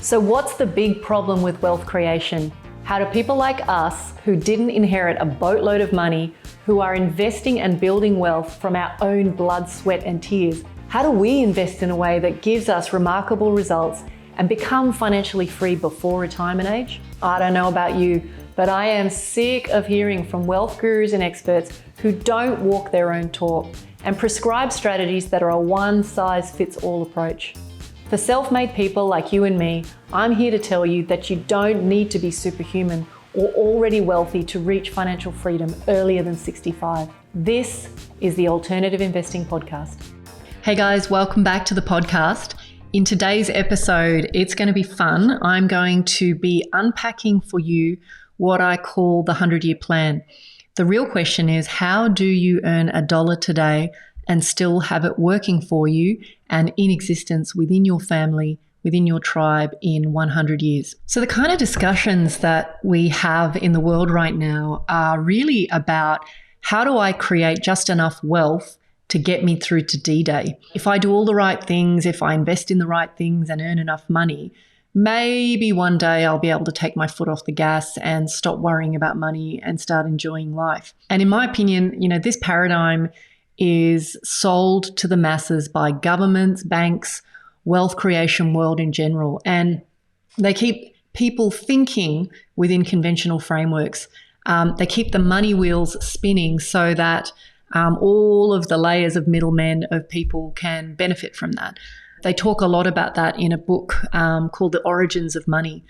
So what's the big problem with wealth creation? How do people like us, who didn't inherit a boatload of money, who are investing and building wealth from our own blood, sweat and tears, how do we invest in a way that gives us remarkable results and become financially free before retirement age? I don't know about you, but I am sick of hearing from wealth gurus and experts who don't walk their own talk and prescribe strategies that are a one-size-fits-all approach. For self-made people like you and me, I'm here to tell you that you don't need to be superhuman or already wealthy to reach financial freedom earlier than 65. This is the Alternative Investing Podcast. Hey guys, welcome back to the podcast. In today's episode, it's going to be fun. I'm going to be unpacking for you what I call the 100-year plan. The real question is, how do you earn $1 today and still have it working for you and in existence within your family, within your tribe in 100 years? So the kind of discussions that we have in the world right now are really about, how do I create just enough wealth to get me through to D-Day? If I do all the right things, if I invest in the right things and earn enough money, maybe one day I'll be able to take my foot off the gas and stop worrying about money and start enjoying life. And in my opinion, this paradigm is sold to the masses by governments, banks, wealth creation world in general. And they keep people thinking within conventional frameworks. They keep the money wheels spinning so that all of the layers of middlemen of people can benefit from that. They talk a lot about that in a book called The Origins of Money.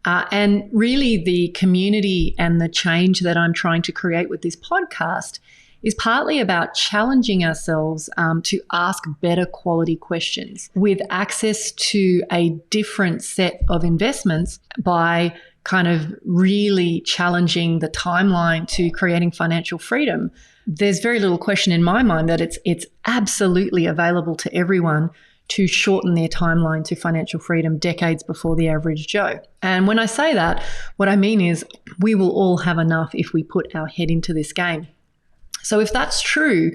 And really the community and the change that I'm trying to create with this podcast is partly about challenging ourselves to ask better quality questions with access to a different set of investments by kind of really challenging the timeline to creating financial freedom. There's very little question in my mind that it's absolutely available to everyone to shorten their timeline to financial freedom decades before the average Joe. And when I say that, what I mean is we will all have enough if we put our head into this game. So if that's true,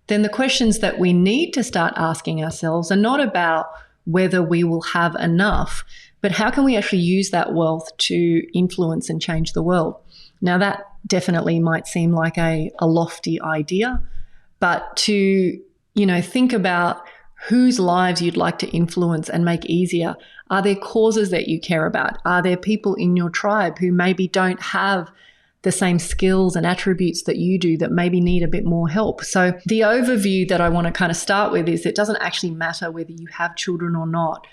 then the questions that we need to start asking ourselves are not about whether we will have enough, but how can we actually use that wealth to influence and change the world? Now that definitely might seem like a lofty idea, but to, think about whose lives you'd like to influence and make easier. Are there causes that you care about? Are there people in your tribe who maybe don't have the same skills and attributes that you do that maybe need a bit more help? So the overview that I want to kind of start with is it doesn't actually matter whether you have children or not,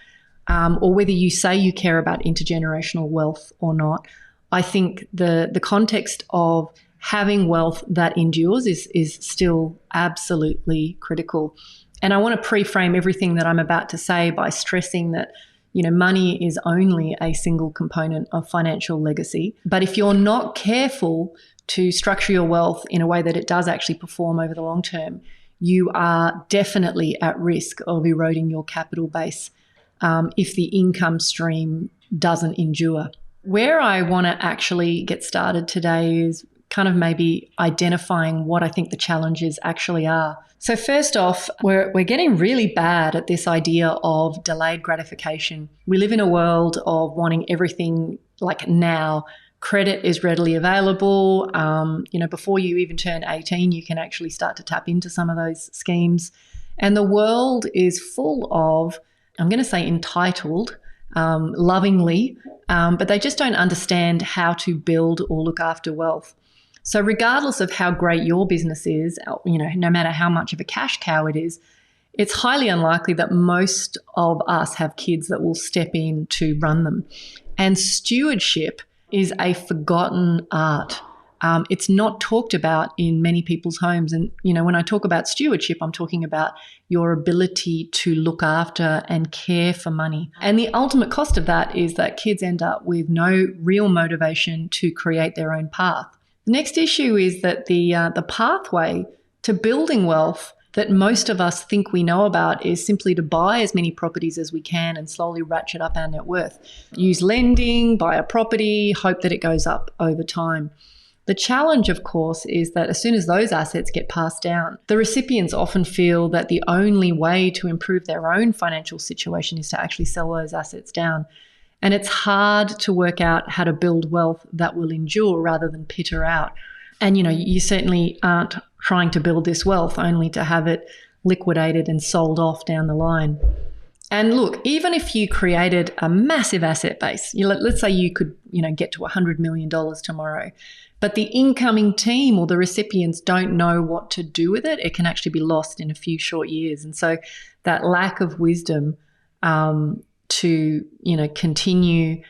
or whether you say you care about intergenerational wealth or not. I think the context of having wealth that endures is still absolutely critical. And I want to pre-frame everything that I'm about to say by stressing that money is only a single component of financial legacy. But if you're not careful to structure your wealth in a way that it does actually perform over the long term, you are definitely at risk of eroding your capital base if the income stream doesn't endure. Where I want to actually get started today is kind of maybe identifying what I think the challenges actually are. So first off, we're getting really bad at this idea of delayed gratification. We live in a world of wanting everything like now. Credit is readily available. Before you even turn 18, you can actually start to tap into some of those schemes. And the world is full of, I'm going to say entitled, lovingly, but they just don't understand how to build or look after wealth. So regardless of how great your business is, no matter how much of a cash cow it is, it's highly unlikely that most of us have kids that will step in to run them. And stewardship is a forgotten art. It's not talked about in many people's homes. And, when I talk about stewardship, I'm talking about your ability to look after and care for money. And the ultimate cost of that is that kids end up with no real motivation to create their own path. The next issue is that the pathway to building wealth that most of us think we know about is simply to buy as many properties as we can and slowly ratchet up our net worth. Use lending, buy a property, hope that it goes up over time. The challenge, of course, is that as soon as those assets get passed down, the recipients often feel that the only way to improve their own financial situation is to actually sell those assets down. And it's hard to work out how to build wealth that will endure rather than peter out. And, you certainly aren't trying to build this wealth only to have it liquidated and sold off down the line. And look, even if you created a massive asset base, let's say you could, get to $100 million tomorrow, but the incoming team or the recipients don't know what to do with it, it can actually be lost in a few short years. And so that lack of wisdom to, continue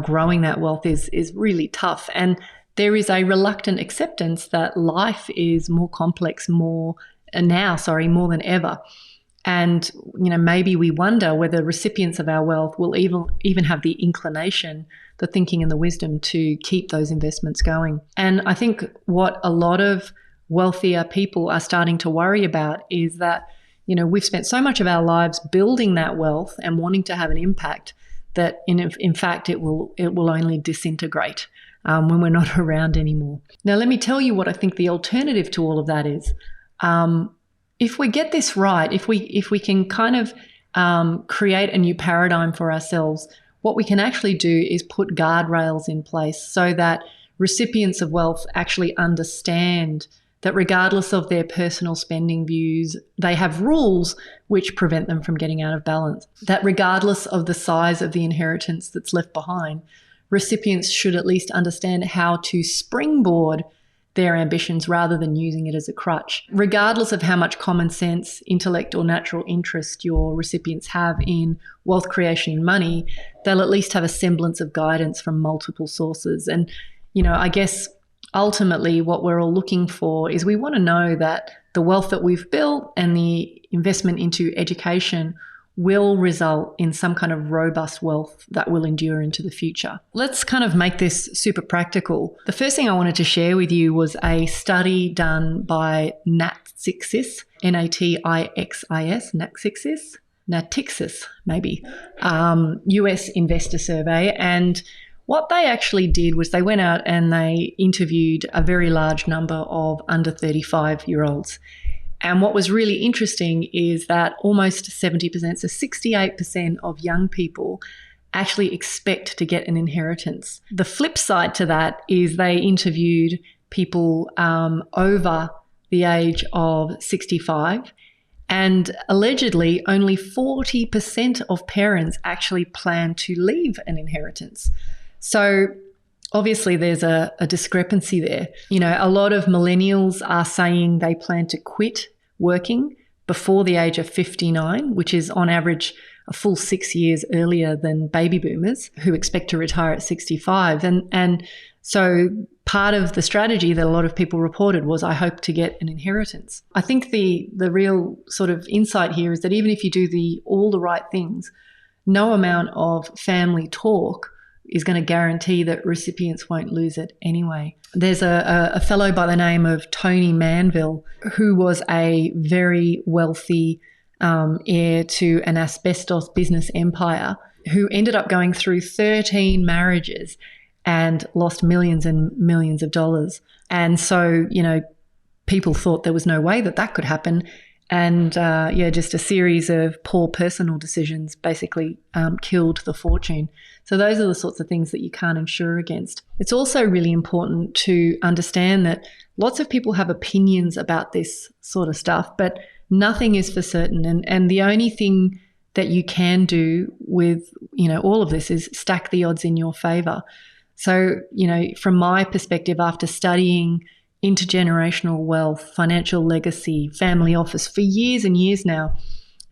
growing that wealth is really tough. And there is a reluctant acceptance that life is more complex more than ever. And, maybe we wonder whether recipients of our wealth will even have the inclination, the thinking and the wisdom to keep those investments going. And I think what a lot of wealthier people are starting to worry about is that, we've spent so much of our lives building that wealth and wanting to have an impact that in fact it will only disintegrate when we're not around anymore. Now, let me tell you what I think the alternative to all of that is. If we get this right, if we can kind of create a new paradigm for ourselves, what we can actually do is put guardrails in place so that recipients of wealth actually understand that regardless of their personal spending views, they have rules which prevent them from getting out of balance. That regardless of the size of the inheritance that's left behind, recipients should at least understand how to springboard their ambitions rather than using it as a crutch. Regardless of how much common sense, intellect, or natural interest your recipients have in wealth creation and money, they'll at least have a semblance of guidance from multiple sources. And, I guess ultimately what we're all looking for is we want to know that the wealth that we've built and the investment into education will result in some kind of robust wealth that will endure into the future. Let's kind of make this super practical. The first thing I wanted to share with you was a study done by Natixis, Natixis, Natixis maybe, US investor survey. And what they actually did was they went out and they interviewed a very large number of under 35-year-olds. And what was really interesting is that almost 70%, so 68% of young people actually expect to get an inheritance. The flip side to that is they interviewed people over the age of 65, and allegedly only 40% of parents actually plan to leave an inheritance. So obviously there's a discrepancy there. A lot of millennials are saying they plan to quit working before the age of 59, which is on average a full 6 years earlier than baby boomers who expect to retire at 65. And so part of the strategy that a lot of people reported was, I hope to get an inheritance. I think the real sort of insight here is that even if you do all the right things, no amount of family talk is going to guarantee that recipients won't lose it anyway. There's a fellow by the name of Tony Manville who was a very wealthy heir to an asbestos business empire who ended up going through 13 marriages and lost millions and millions of dollars. And so, people thought there was no way that could happen. And just a series of poor personal decisions basically killed the fortune. So those are the sorts of things that you can't insure against. It's also really important to understand that lots of people have opinions about this sort of stuff, but nothing is for certain. And the only thing that you can do with, all of this is stack the odds in your favor. So, from my perspective, after studying intergenerational wealth, financial legacy, family office for years and years now,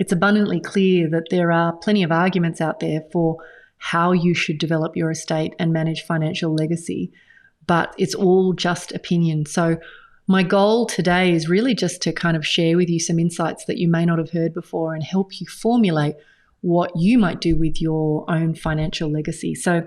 it's abundantly clear that there are plenty of arguments out there for how you should develop your estate and manage financial legacy, but it's all just opinion. So my goal today is really just to kind of share with you some insights that you may not have heard before and help you formulate what you might do with your own financial legacy. So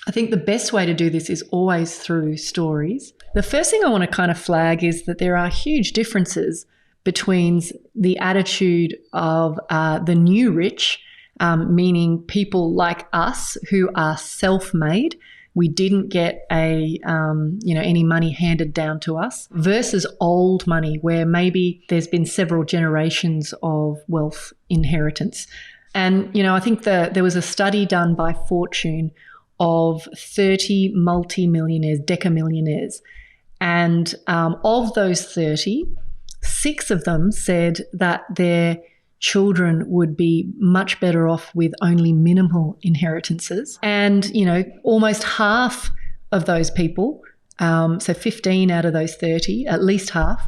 I think the best way to do this is always through stories. The first thing I want to kind of flag is that there are huge differences between the attitude of the new rich, meaning people like us who are self-made. We didn't get any money handed down to us, versus old money where maybe there's been several generations of wealth inheritance. And, I think there was a study done by Fortune of 30 multi-millionaires, decamillionaires. And of those 30, 6 of them said that their children would be much better off with only minimal inheritances. And, almost half of those people, so 15 out of those 30, at least half,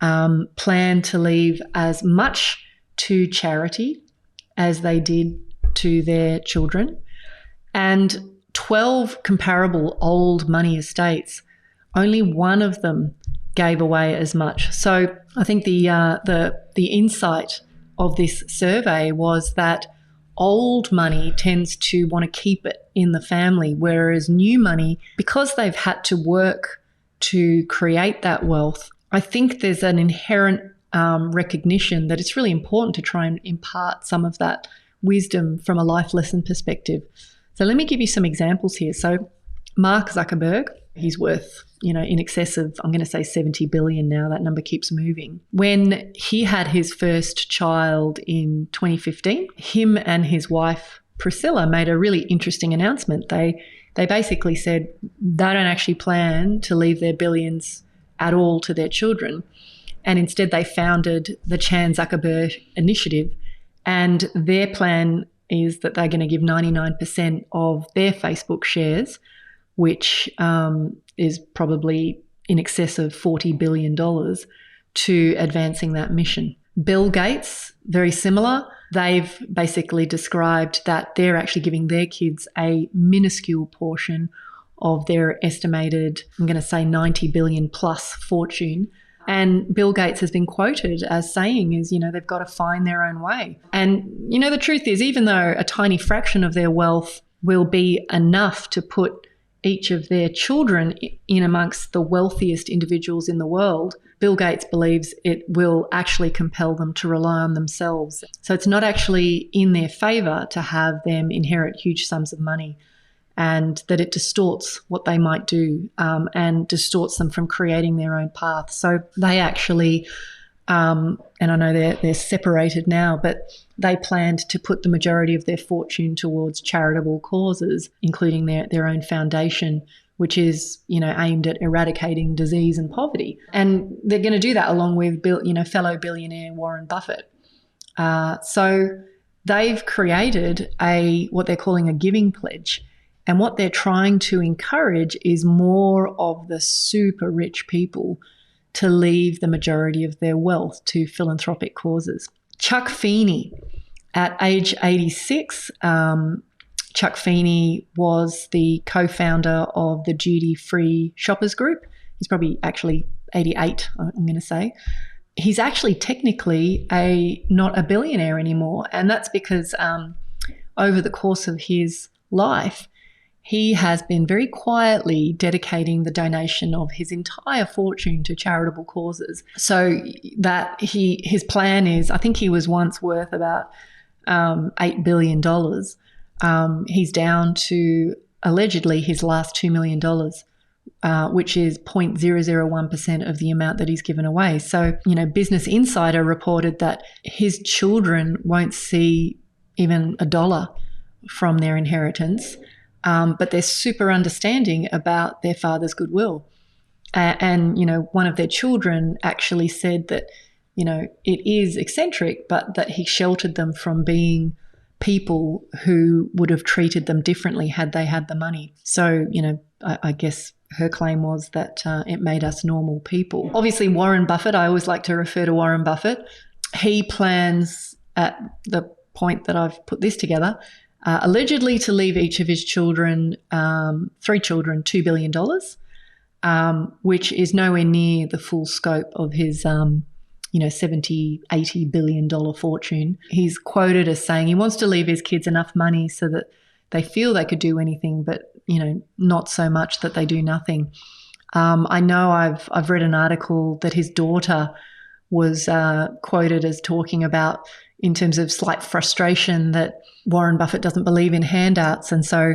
plan to leave as much to charity as they did to their children. And 12 comparable old money estates, only one of them gave away as much. So I think the insight of this survey was that old money tends to want to keep it in the family, whereas new money, because they've had to work to create that wealth, I think there's an inherent recognition that it's really important to try and impart some of that wisdom from a life lesson perspective. So let me give you some examples here. So Mark Zuckerberg, he's worth, in excess of, I'm going to say 70 billion now. That number keeps moving. When he had his first child in 2015, him and his wife Priscilla made a really interesting announcement. They basically said they don't actually plan to leave their billions at all to their children. And instead they founded the Chan Zuckerberg Initiative. And their plan is that they're going to give 99% of their Facebook shares, which is probably in excess of $40 billion, to advancing that mission. Bill Gates, very similar. They've basically described that they're actually giving their kids a minuscule portion of their estimated, I'm going to say 90 billion plus fortune. And Bill Gates has been quoted as saying they've got to find their own way. And, the truth is, even though a tiny fraction of their wealth will be enough to put each of their children in amongst the wealthiest individuals in the world, Bill Gates believes it will actually compel them to rely on themselves. So it's not actually in their favour to have them inherit huge sums of money, and that it distorts what they might do and distorts them from creating their own path. So they actually, and I know they're separated now, but they planned to put the majority of their fortune towards charitable causes, including their own foundation, which is, aimed at eradicating disease and poverty. And they're going to do that along with, fellow billionaire Warren Buffett. So they've created what they're calling a giving pledge. And what they're trying to encourage is more of the super rich people to leave the majority of their wealth to philanthropic causes. Chuck Feeney, at age 86, Chuck Feeney was the co-founder of the Duty Free Shoppers Group. He's probably actually 88, I'm going to say. He's actually technically not a billionaire anymore, and that's because over the course of his life, he has been very quietly dedicating the donation of his entire fortune to charitable causes. So that his plan is, I think he was once worth about $8 billion. He's down to allegedly his last $2 million, which is 0.001% of the amount that he's given away. So, Business Insider reported that his children won't see even $1 from their inheritance. But they're super understanding about their father's goodwill. And one of their children actually said that, it is eccentric, but that he sheltered them from being people who would have treated them differently had they had the money. So, I guess her claim was that it made us normal people. Obviously, Warren Buffett, I always like to refer to Warren Buffett. He plans, at the point that I've put this together, allegedly to leave each of his children, 3 children, $2 billion, which is nowhere near the full scope of his, $70, $80 billion fortune. He's quoted as saying he wants to leave his kids enough money so that they feel they could do anything, but, not so much that they do nothing. I know I've read an article that his daughter was quoted as talking about, in terms of slight frustration, that Warren Buffett doesn't believe in handouts, and so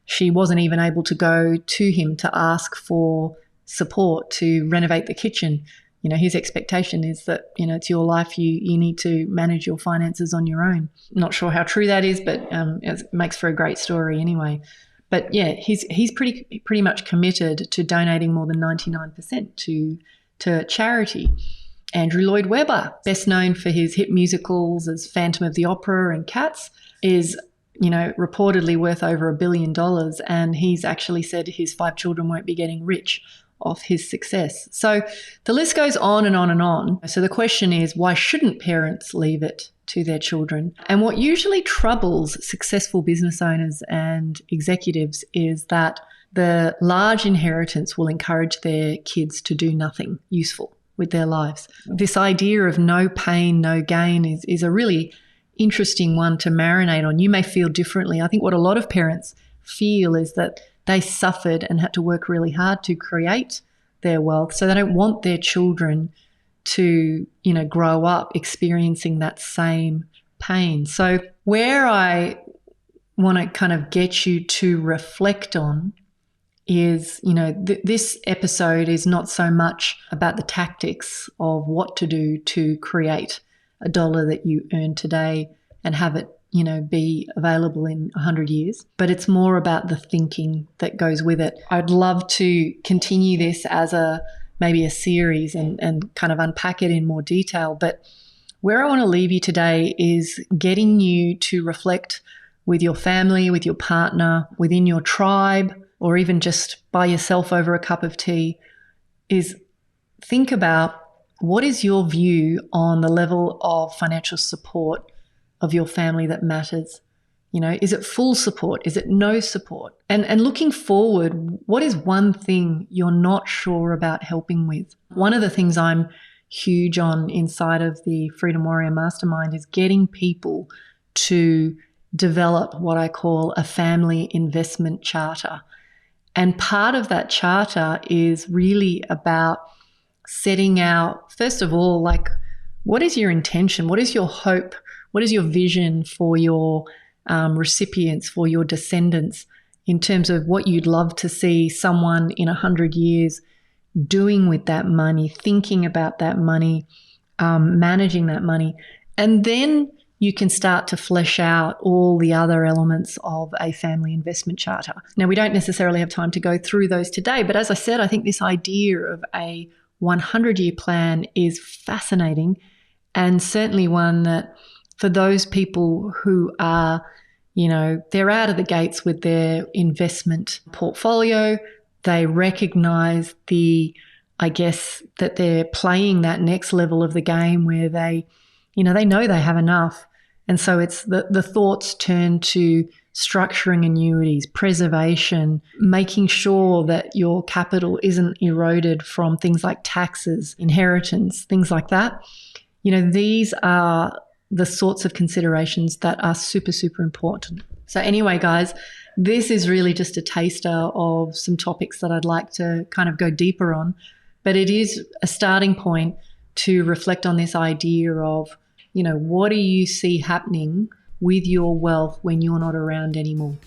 she wasn't even able to go to him to ask for support to renovate the kitchen. his expectation is that, it's your life. You need to manage your finances on your own. Not sure how true that is, but it makes for a great story anyway. But yeah, he's pretty much committed to donating more than 99% to charity. Andrew Lloyd Webber, best known for his hit musicals as Phantom of the Opera and Cats, is reportedly worth over $1 billion, and he's actually said his 5 children won't be getting rich off his success. So the list goes on and on and on. So the question is, why shouldn't parents leave it to their children? And what usually troubles successful business owners and executives is that the large inheritance will encourage their kids to do nothing useful with their lives. This idea of no pain, no gain is a really interesting one to marinate on. You may feel differently. I think what a lot of parents feel is that they suffered and had to work really hard to create their wealth, so they don't want their children to, grow up experiencing that same pain. So where I want to kind of get you to reflect on is, this episode is not so much about the tactics of what to do to create a dollar that you earn today and have it, be available in 100 years, but it's more about the thinking that goes with it. I'd love to continue this as maybe a series and kind of unpack it in more detail. But where I want to leave you today is getting you to reflect with your family, with your partner, within your tribe, or even just by yourself over a cup of tea, is think about what is your view on the level of financial support of your family that matters. Is it full support? Is it no support? And looking forward, what is one thing you're not sure about helping with? One of the things I'm huge on inside of the Freedom Warrior Mastermind is getting people to develop what I call a family investment charter. And part of that charter is really about setting out, first of all, what is your intention? What is your hope? What is your vision for your recipients, for your descendants, in terms of what you'd love to see someone in 100 years doing with that money, thinking about that money, managing that money? And then you can start to flesh out all the other elements of a family investment charter. Now, we don't necessarily have time to go through those today, but as I said, I think this idea of a 100-year plan is fascinating, and certainly one that for those people who are, they're out of the gates with their investment portfolio, they recognize that they're playing that next level of the game where they know they have enough. And so it's the thoughts turn to structuring annuities, preservation, making sure that your capital isn't eroded from things like taxes, inheritance, things like that. These are the sorts of considerations that are super, super important. So anyway, guys, this is really just a taster of some topics that I'd like to kind of go deeper on, but it is a starting point to reflect on this idea of, what do you see happening with your wealth when you're not around anymore?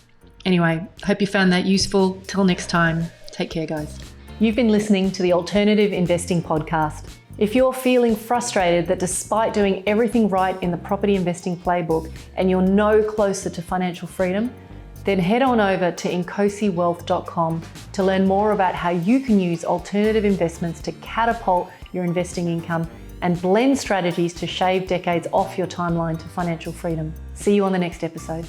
Anyway, hope you found that useful. Till next time, take care, guys. You've been listening to the Alternative Investing Podcast. If you're feeling frustrated that despite doing everything right in the property investing playbook and you're no closer to financial freedom, then head on over to incosiwealth.com to learn more about how you can use alternative investments to catapult your investing income and blend strategies to shave decades off your timeline to financial freedom. See you on the next episode.